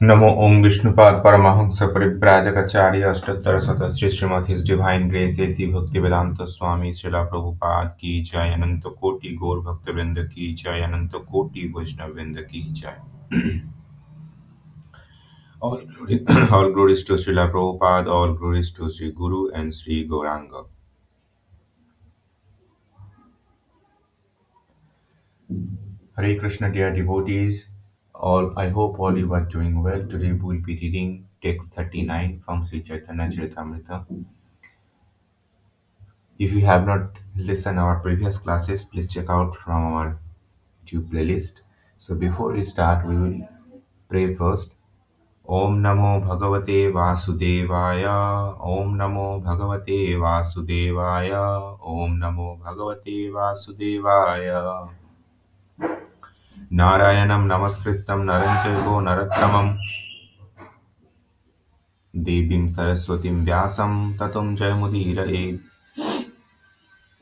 नमो ओम Vishnupad Paramhans Parivrajakacharya Ashtottara Shata Shri Srimad His Divine Grace A C Bhaktivedanta स्वामी श्रीला प्रभुपाद की जय अनंत कोटि गौर भक्त वृंद की जय अनंत कोटि वैष्णव वृंद की जय all glory all glories to Srila Prabhupada, all glories to Sri Guru and Sri Gauranga. Hare Krishna, dear devotees. All I hope all you are doing well. Today we will be reading text 39 from Sri Chaitanya Charitamrita. If you have not listened our previous classes, please check out from our YouTube playlist. So before we start, we will pray first. Om Namo Bhagavate Vasudevaya. Om Namo Bhagavate Vasudevaya. Om Namo Bhagavate Vasudevaya. Narayanam Namaskritam Naranchayvo Narottamam Devim Saraswatim Vyasam Tatum Jayamudiraye.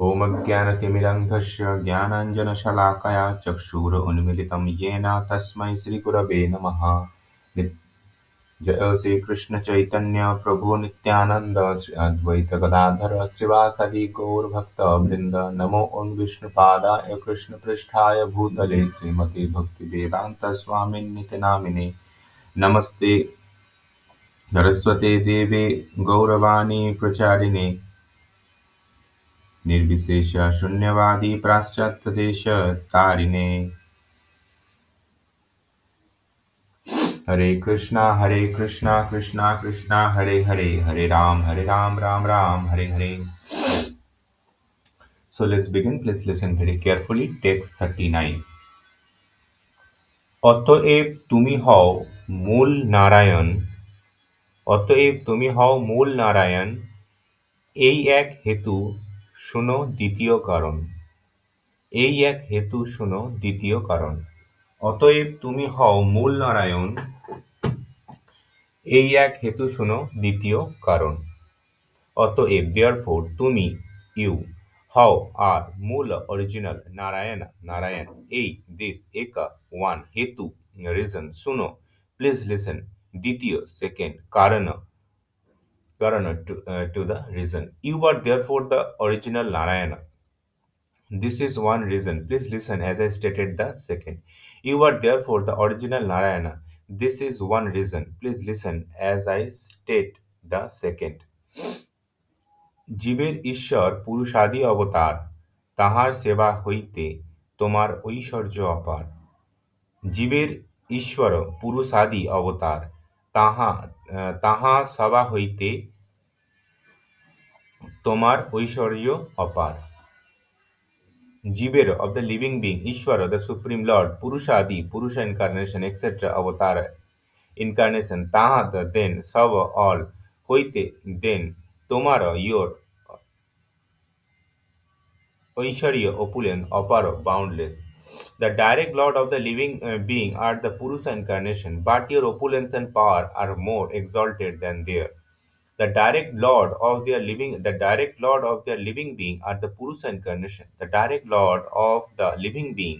ओमज्ञानतिमिरन्धस्य ज्ञानाञ्जनशलाकया चक्षुरुन्मीलितं येन तस्मै श्रीगुरवे नमः। जय श्रीकृष्णचैतन्य प्रभु नित्यानन्द श्री अद्वैत गदाधर श्रीवासदि गौरभक्तवृन्द। नमो ओं विष्णुपादाय कृष्णपृष्ठाय भूतले श्रीमते भक्तिवेदान्त स्वामिन्निति नामिने। नमस्ते सरस्वते देवे गौरवाणी प्रचारिणे निर्विशेष शून्यवादी पाश्चात्यदेश तारिणे। हरे कृष्णा कृष्णा कृष्णा हरे हरे, हरे Ram Ram Ram Hare Hare. So let's begin. Please listen very carefully. Text 39. অতএব তুমি হও মূল নারায়ণ, অতএব তুমি হও মূল নারায়ণ, এই এক হেতু শুনো দ্বিতীয় কারণ, এই এক হেতু শুনো দ্বিতীয় কারণ। অতএব তুমি হও মূল নারায়ণ, এই এক হেতু শুনো দ্বিতীয় কারণ। অতএব therefore তুমি you হও আর মূল অরিজিনাল নারায়ণ নারায়ণ এই this eka one হেতু reason শুনো please listen দ্বিতীয় second karana to the reason. You are therefore the original Narayana. This is one reason. Please listen as I stated the second. You are therefore the original Narayana. This is one reason. Please listen as I state the second. জীবের ঈশ্বর পুরুষাদি অবতার, তাহার সেবা হইতে তোমার ঐশ্বর্য অপার। জীবের ঈশ্বর পুরুষাদি অবতার, তাহা সেবা হইতে তোমার ঐশ্বর্য অপার। জীবের of the living being, Ishvara, the supreme lord, Purushadi, Purusha incarnation, etc., avatar incarnation, taha, the then, sava, all, hoite, then, tomara, your, Oishwarya, opulent, apara, boundless. The direct lord of the living being are the Purusha incarnation, but your opulence and power are more exalted than their. The direct lord of their living being are the Purusha incarnation. The direct lord of the living being,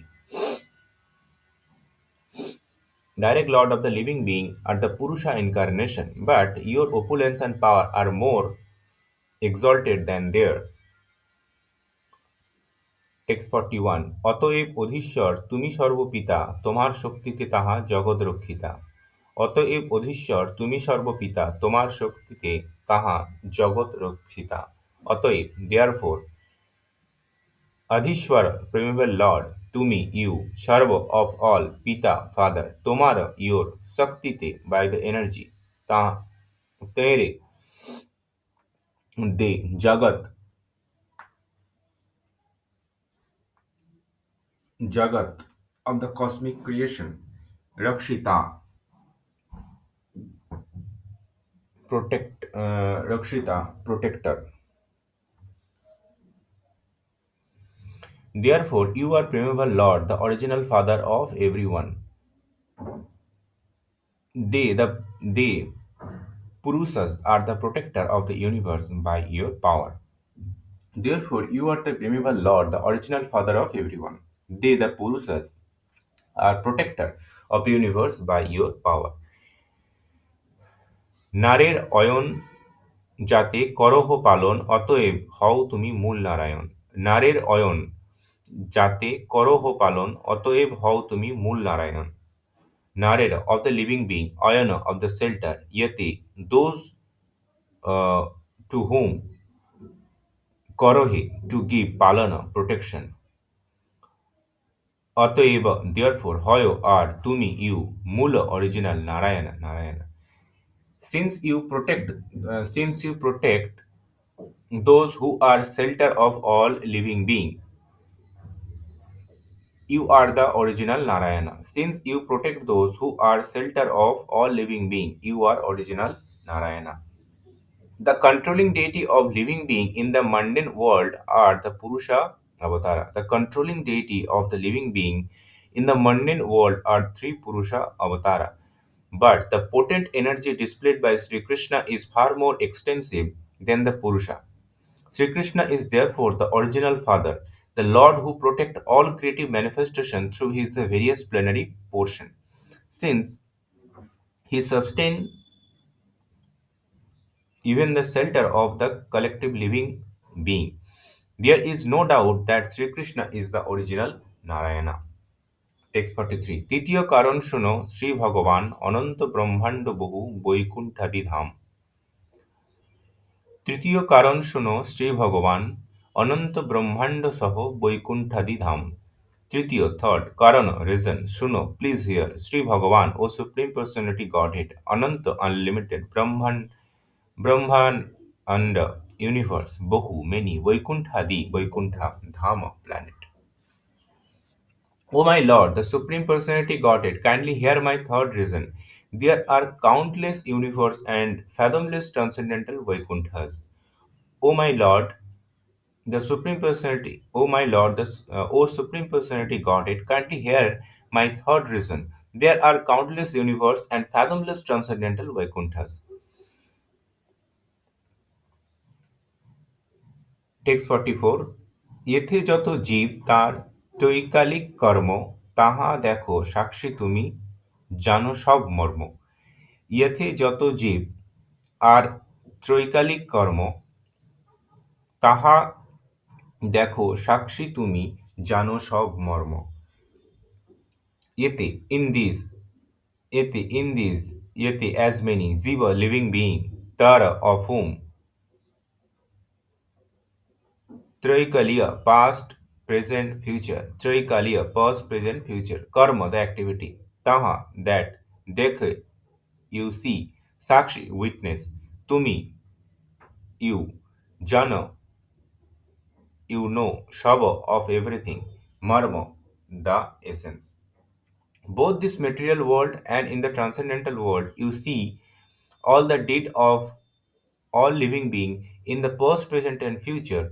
direct lord of the living being are the Purusha incarnation, but your opulence and power are more exalted than their. Text 41 অতএব অধীশ্বর তুমি সর্বপিতা তোমার শক্তিতে তাহা জগৎ রক্ষিতা। অতএব অধীশ্বর তুমি সর্বপিতা তোমার শক্তিতে তাহা জগৎ রক্ষিতা। অতএব therefore অধীশ্বর প্রেমেবল লর্ড তুমি ইউ সর্ব of all পিতা ফাদার তোমার your শক্তিতে by the energy তা তেরে দে জগৎ Jagat of the cosmic creation, Rakshita, Rakshita, protector. Therefore, you are primeval Lord, the original father of everyone. They, Purusas, are the protector of the universe by your power. Therefore, you are the primeval Lord, the original father of everyone. They, the Purusas, are protector of the universe by your power. নারের অয়ন যাতে করহ পালন অতএব হও তুমি মূল নারায়ণ। নারের অয়ন যাতে করহ পালন অতএব হও তুমি মূল Narayan. নারের of the living being, ayana of the shelter, yati those to whom korohi to give palana protection. অতএব therefore হয় আর তুমি you মূল original narayana narayana. Since you protect those who are shelter of all living being, you are the original narayana. Since you protect those who are shelter of all living being, you are original narayana. The controlling deity of living being in the mundane world are the Purusha Avatara. The controlling deity of the living being in the mundane world are three Purusha Avatara. But the potent energy displayed by Sri Krishna is far more extensive than the Purusha. Sri Krishna is therefore the original Father, the Lord who protects all creative manifestation through his various plenary portion. Since he sustains even the shelter of the collective living being, there is no doubt that Sri Krishna is the original Narayana. Text 43. তৃতীয় কারণ শোনো শ্রী ভগবান অনন্ত ব্রহ্মাণ্ড বহু বৈকুণ্ঠাদি ধাম। তৃতীয় কারণ শোনো শ্রী ভগবান অনন্ত ব্রহ্মাণ্ড সহ বৈকুণ্ঠাদি ধাম। তৃতীয় থার্ড কারণ রিজন শুনো প্লিজ হিয়ার শ্রী ভগবান ও supreme personality Godhead ananta unlimited brahmanda and universe বহু many বৈকুণ্ঠাদি Vaikuntha dham planet. O my Lord, the Supreme Personality Godhead, kindly hear my third reason. There are countless universe and fathomless transcendental Vaikunthas. O my Lord, the Supreme Personality, O my Lord, O Supreme Personality Godhead, kindly hear my third reason. There are countless universe and fathomless transcendental Vaikunthas. Text 44. এথে যত জীব তার তৈকালিক কর্ম তাহা দেখো সাক্ষী তুমি জানো সব মর্ম। ইয়েথে যত জীব আর ত্রৈকালিক কর্ম তাহা দেখো সাক্ষী তুমি জানো সব মর্ম। এতে ইন দিস এতে as many জিবা living being তারা of whom Traikalia, past, present, future. Traikalia, past, present, future. Karma, the activity. Taha, that. Dekhe, you see. Sakshi, witness. Tumi, you. Jana, you know. Shava, of everything. Marma, the essence. Both this material world and in the transcendental world, you see all the deed of all living being in the past, present, and future.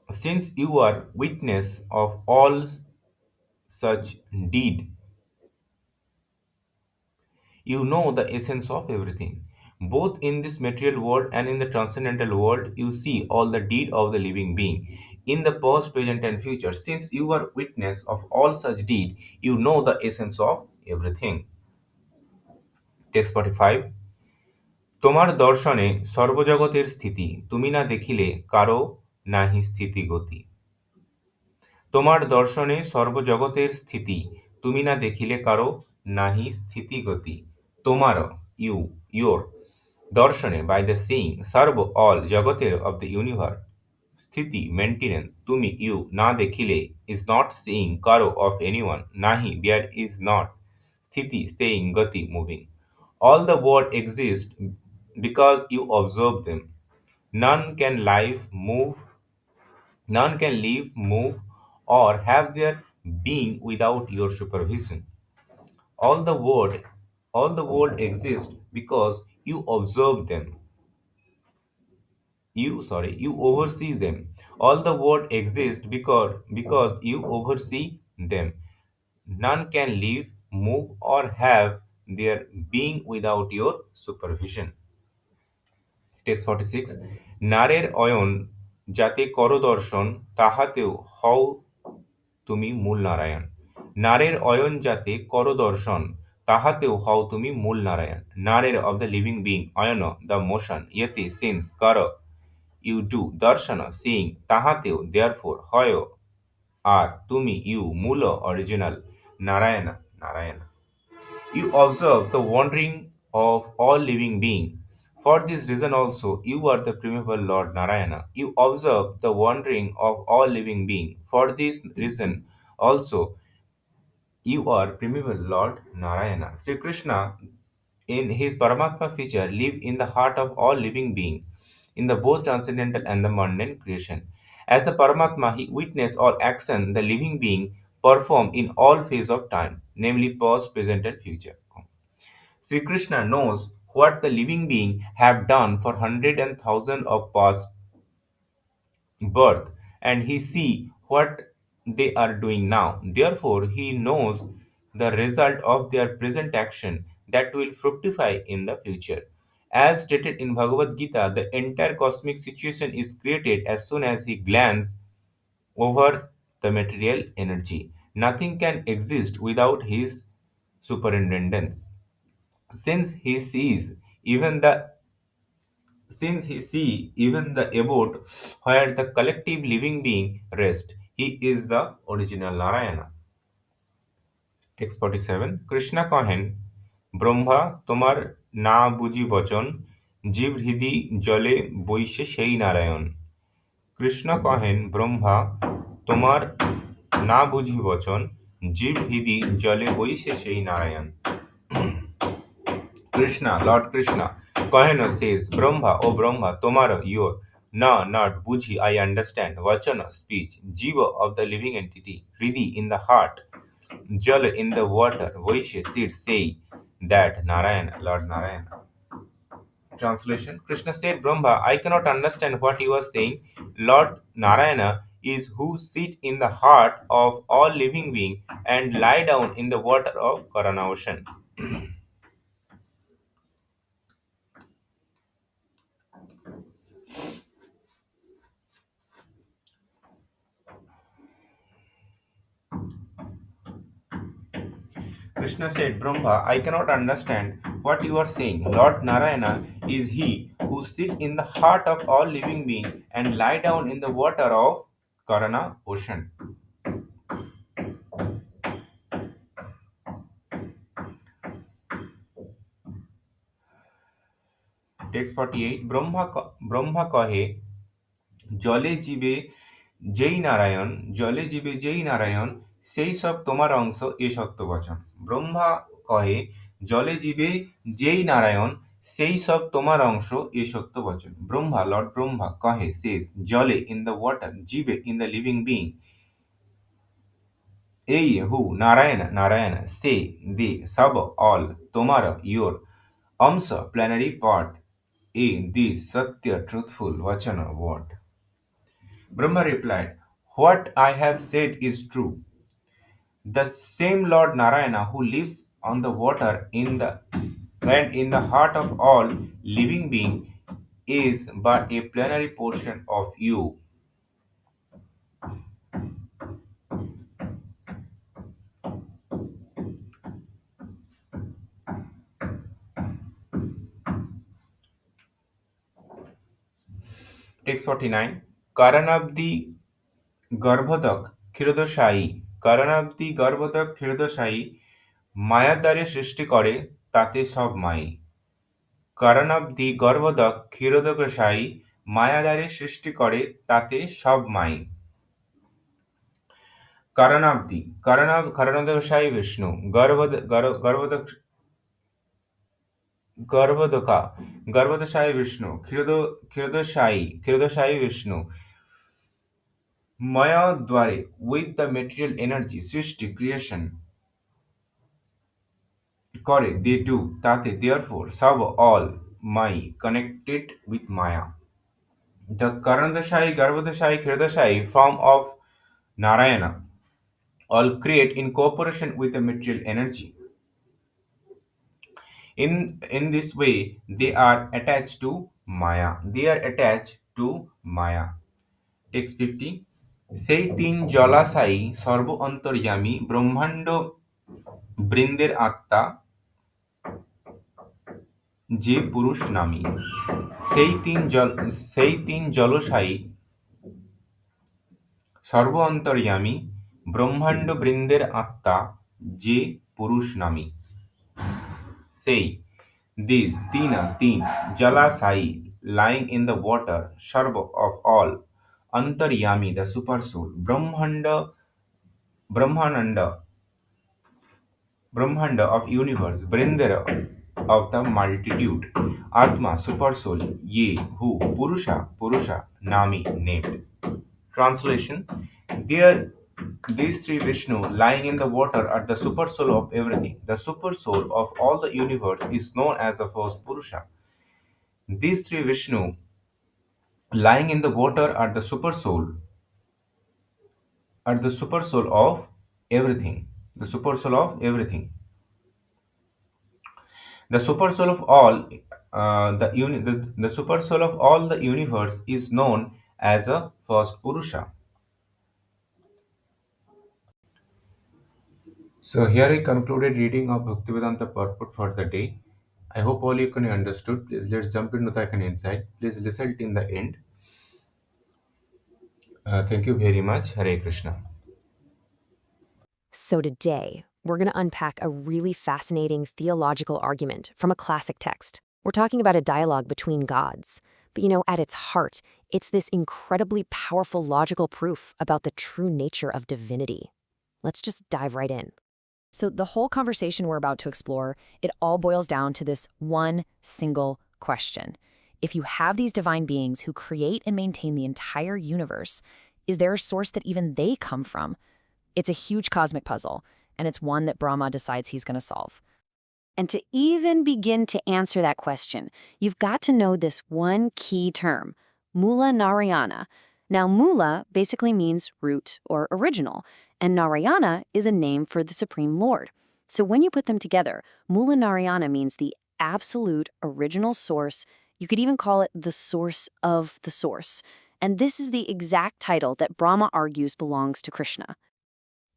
Since you are witness of all such deed, you know the essence of everything. Both in this material world and in the transcendental world, you see all the deed of the living being. In the past, present, and future, since you are witness of all such deed, you know the essence of everything. Text 45. তোমার দর্শনে সর্বজগতের স্থিতি তুমি না দেখিলে কারো নাহি স্থিতি গতি। তোমার দর্শনে সর্বজগতের স্থিতি তুমি না দেখিলে কারো নাহি স্থিতিগতি। তোমার ইউ ইয়োর দর্শনে বাই দ্য সিইং সর্ব অল জগতের অব দ্য ইউনিভার্স স্থিতি মেনটেনেন্স তুমি ইউ না দেখিলে ইজ নট সিইং কারো অফ এনিওয়ান নাহি দেয়ার ইজ নট স্থিতি সেইং গতি moving. All the world exist because you observe them. None can live, move None can live, move, or have their being without your supervision. All the world, all the world exists because you observe them. You oversee them. All the world exists because you oversee them. None can live, move, or have their being without your supervision. টেক্সট 46 নারের অয়ন যাতে কর দর্শন তাহাতেও হও তুমি মূল নারায়ণ। নারের অয়ন যাতে কর দর্শন তাহাতেও হও তুমি মূল Narayan. নারের of the living being, Ayan the motion, ইয়েতে since, কর you do, দর্শন seeing, তাহাতেও therefore, হয় আর তুমি you, মূল original, Narayan Narayan. You observe the wandering of all living beings. For this reason also, you are the primeval Lord Narayana. You observe the wandering of all living beings. For this reason also, you are primeval Lord Narayana. Sri Krishna, in his Paramatma feature, live in the heart of all living beings, in the both transcendental and the mundane creation. As a Paramatma, he witnessed all action the living being perform in all phase of time, namely past, present, and future. Sri Krishna knows what the living being have done for hundred and thousand of past birth, and he see what they are doing now. Therefore, he knows the result of their present action that will fructify in the future. As stated in Bhagavad Gita, the entire cosmic situation is created as soon as he glances over the material energy. Nothing can exist without his superintendence. Since he sees even the even the abode where the collective living being rest, he is the original Narayana. Text 47. Krishna কহেন Brahma তোমার না বুঝি বচন জীব হৃদি জলে বৈশে সেই নারায়ণ। কৃষ্ণ কহেন ব্রহ্মা তোমার না বুঝি বচন জীব হৃদি জলে বৈশে সেই Narayan. Krishna, Lord Krishna, Kahena says, Brahma, O Brahma, Tomorrow, your, na, not, Bujhi, I understand, Vachana, speech, Jiva of the living entity, Hridi in the heart, Jala in the water, Vaishya, seeds, say that Narayana, Lord Narayana. Translation. Krishna said, Brahma, I cannot understand what you are saying. Lord Narayana is who sit in the heart of all living being and lie down in the water of Karana ocean. Krishna said, Brahma, I cannot understand what you are saying. Lord Narayana is he who sit in the heart of all living beings and lie down in the water of Karana ocean. Text 48. Brahma কহে জলে জীবে যেই নারায়ণ জলে জীবে যেই নারায়ণ সেই সব তোমার অংশ এ সত্য বচন। ব্রহ্মা কহে জলে জীবে যেই নারায়ণ সেই সব তোমার অংশ এ সত্য বচন। ব্রহ্মা লর্ড ব্রহ্মা কহে সেজ জলে ইন দ্য ওয়াটার জীবে ইন দ্য লিভিং বিং এই হু নারায়ণ নারায়ণ সে দে সব অল তোমার ইয়োর अंश plenary part a this satya truthful vachana word. Brahma replied, what I have said is true. The same Lord Narayana who lives on the water in the and in the heart of all living being is but a plenary portion of you. Text 49. Karanabdi গর্ভদক ক্ষীরোদশায়ী কারণাব্দি গর্ভদক ক্ষীরোদশায়ী মায়ার দ্বারে সৃষ্টি করে তাতে সব মায়ী কারণাব্দি গর্ভদক ক্ষীরোদকশায়ী মায়া দ্বারে সৃষ্টি করে তাতে সব মায়ী কারণাব্দি কারণোদকশায়ী বিষ্ণু গর্ভদক গর্ভদকা গর্ভদশায়ী বিষ্ণু ক্ষীরোদশায়ী বিষ্ণু মায়া দ্বারে with the material energy সৃষ্টি creation করে they do তাতে therefore sub all my connected with maya the karanadashayi garbhodashayi khirodashayi form of narayana all create in cooperation with the material energy in this way they are attached to maya text 50 সেই তিন জলাশায়ী সর্ব অন্তর্যামী ব্রহ্মাণ্ড বৃন্দের আত্মা যে পুরুষ নামী, সেই তিন জলসায়ী সর্ব অন্তর্যামী ব্রহ্মাণ্ড বৃন্দের আত্মা যে পুরুষ নামী, সেই তিন Jalasai lying in the water, Sarva of all, Antaryami the super soul, Brahmananda, Brahmanda of universe, Brindara of the multitude, Atma super soul, Ye who, Purusha, Nami named. Translation: There, these three Vishnu lying in the water are the super soul of everything. The super soul of all the universe is known as the first Purusha. These three Vishnu lying in the water are the super soul of everything. The super soul of everything. The super soul of all the super soul of all the universe is known as a first Purusha. So here I concluded reading of Bhaktivedanta purport for the day. I hope all you can understood. Please let's jump into the insight. Please listen in the end. Thank you very much. Hare Krishna. So today, we're going to unpack a really fascinating theological argument from a classic text. We're talking about a dialogue between gods. But at its heart, it's this incredibly powerful logical proof about the true nature of divinity. Let's just dive right in. So the whole conversation we're about to explore, it all boils down to this one single question. If you have these divine beings who create and maintain the entire universe, is there a source that even they come from? It's a huge cosmic puzzle, and it's one that Brahma decides he's going to solve. And to even begin to answer that question, you've got to know this one key term, Mula Narayana. Now, Mula basically means root or original, and Narayana is a name for the Supreme Lord. So when you put them together, Mula Narayana means the absolute original source. You could even call it the source of the source. And this is the exact title that Brahma argues belongs to Krishna.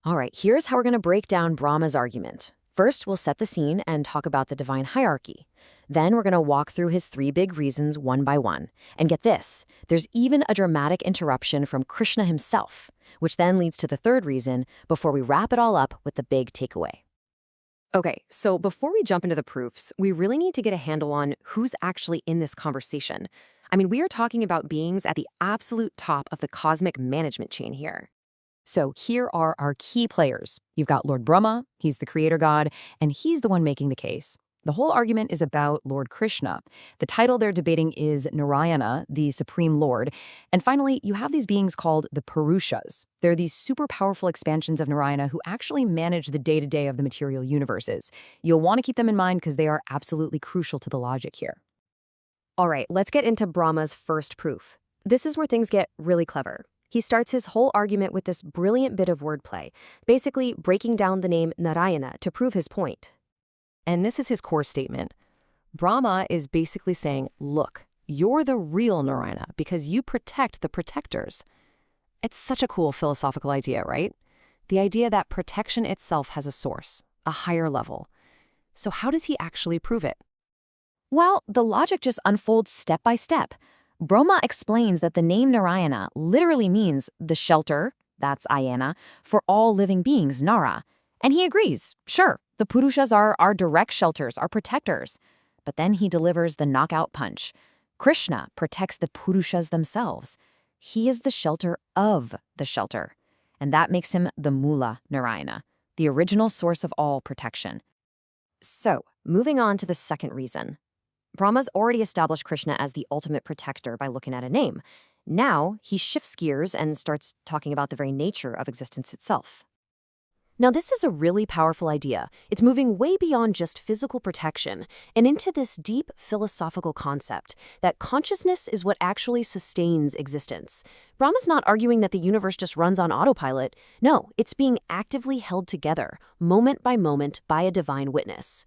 All right, here's how we're going to break down Brahma's argument. First, we'll set the scene and talk about the divine hierarchy. Then we're going to walk through his three big reasons one by one. And get this, there's even a dramatic interruption from Krishna himself, which then leads to the third reason before we wrap it all up with the big takeaway. Okay, so before we jump into the proofs, we really need to get a handle on who's actually in this conversation. I mean, we are talking about beings at the absolute top of the cosmic management chain here. So here are our key players. You've got Lord Brahma, he's the creator god, and he's the one making the case. The whole argument is about Lord Krishna. The title they're debating is Narayana, the Supreme Lord. And finally, you have these beings called the Purushas. They're these super powerful expansions of Narayana who actually manage the day-to-day of the material universes. You'll want to keep them in mind because they are absolutely crucial to the logic here. All right, let's get into Brahma's first proof. This is where things get really clever. He starts his whole argument with this brilliant bit of wordplay, basically breaking down the name Narayana to prove his point. And this is his core statement. Brahma is basically saying, look, you're the real Narayana because you protect the protectors. It's such a cool philosophical idea, right? The idea that protection itself has a source, a higher level. So how does he actually prove it? Well, the logic just unfolds step by step. Brahma explains that the name Narayana literally means the shelter, that's Ayana, for all living beings, Nara. And he agrees, sure, the Purushas are our direct shelters, our protectors. But then he delivers the knockout punch. Krishna protects the Purushas themselves. He is the shelter of the shelter. And that makes him the Mula Narayana, the original source of all protection. So, moving on to the second reason. Brahma's already established Krishna as the ultimate protector by looking at a name. Now, he shifts gears and starts talking about the very nature of existence itself. Now, this is a really powerful idea. It's moving way beyond just physical protection and into this deep philosophical concept that consciousness is what actually sustains existence. Brahma's not arguing that the universe just runs on autopilot. No, it's being actively held together, moment by moment, by a divine witness.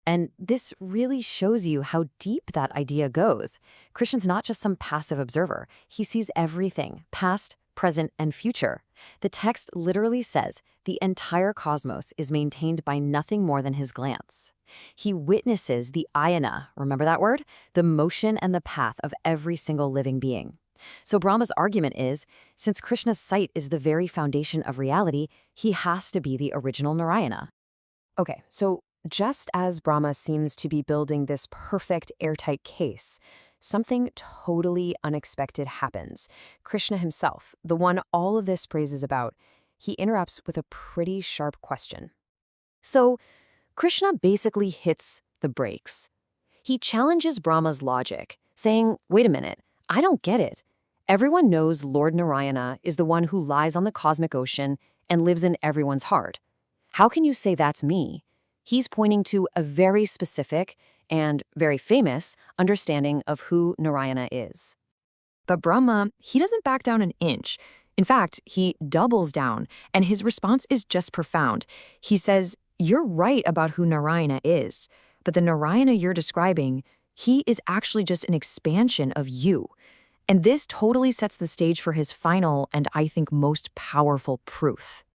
And this really shows you how deep that idea goes. Krishna's not just some passive observer. He sees everything, past, present, and future. The text literally says the entire cosmos is maintained by nothing more than his glance. He witnesses the ayana, remember that word? The motion and the path of every single living being. So Brahma's argument is, since Krishna's sight is the very foundation of reality, he has to be the original Narayana. Okay, so just as Brahma seems to be building this perfect airtight case, something totally unexpected happens. Krishna himself, the one all of this praise is about, he interrupts with a pretty sharp question. So Krishna basically hits the brakes. He challenges Brahma's logic, saying, wait a minute, I don't get it. Everyone knows Lord Narayana is the one who lies on the cosmic ocean and lives in everyone's heart. How can you say that's me? He's pointing to a very specific and very famous understanding of who Narayana is. But Brahma, he doesn't back down an inch. In fact, he doubles down, and his response is just profound. He says, you're right about who Narayana is, but the Narayana you're describing, he is actually just an expansion of you. And this totally sets the stage for his final and I think most powerful proof.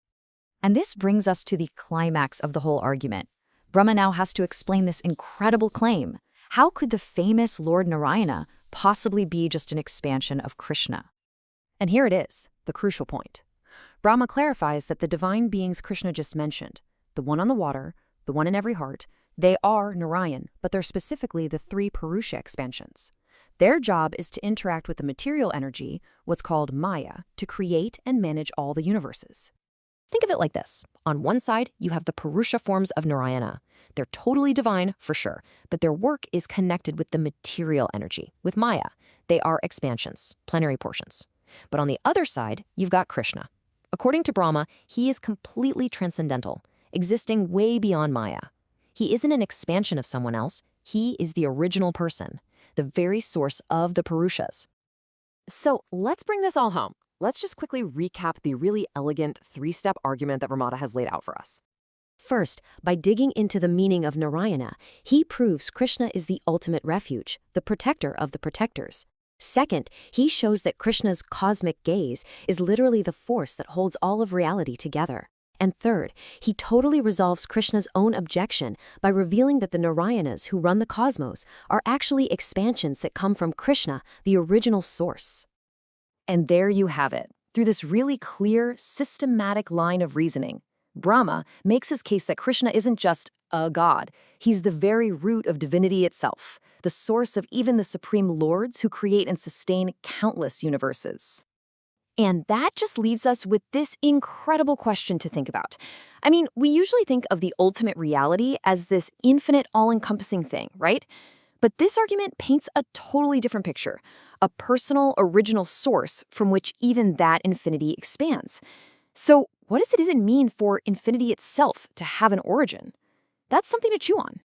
And this brings us to the climax of the whole argument. Brahma now has to explain this incredible claim. How could the famous Lord Narayana possibly be just an expansion of Krishna? And here it is, the crucial point. Brahma clarifies that the divine beings Krishna just mentioned, the one on the water, the one in every heart, they are Narayan, but they're specifically the three Purusha expansions. Their job is to interact with the material energy, what's called Maya, to create and manage all the universes. Think of it like this. On one side, you have the Purusha forms of Narayana. They're totally divine, for sure, but their work is connected with the material energy, with Maya. They are expansions, plenary portions. But on the other side, you've got Krishna. According to Brahma, he is completely transcendental, existing way beyond Maya. He isn't an expansion of someone else. He is the original person, the very source of the Purushas. So let's bring this all home. Let's just quickly recap the really elegant three-step argument that Prabhupada has laid out for us. First, by digging into the meaning of Narayana, he proves Krishna is the ultimate refuge, the protector of the protectors. Second, he shows that Krishna's cosmic gaze is literally the force that holds all of reality together. And third, he totally resolves Krishna's own objection by revealing that the Narayanas who run the cosmos are actually expansions that come from Krishna, the original source. And there you have it. Through this really clear, systematic line of reasoning, Brahma makes his case that Krishna isn't just a god. He's the very root of divinity itself, the source of even the supreme lords who create and sustain countless universes. And that just leaves us with this incredible question to think about. I mean, we usually think of the ultimate reality as this infinite, all-encompassing thing, right? But this argument paints a totally different picture, a personal, original source from which even that infinity expands. So what does it mean for infinity itself to have an origin? That's something to chew on.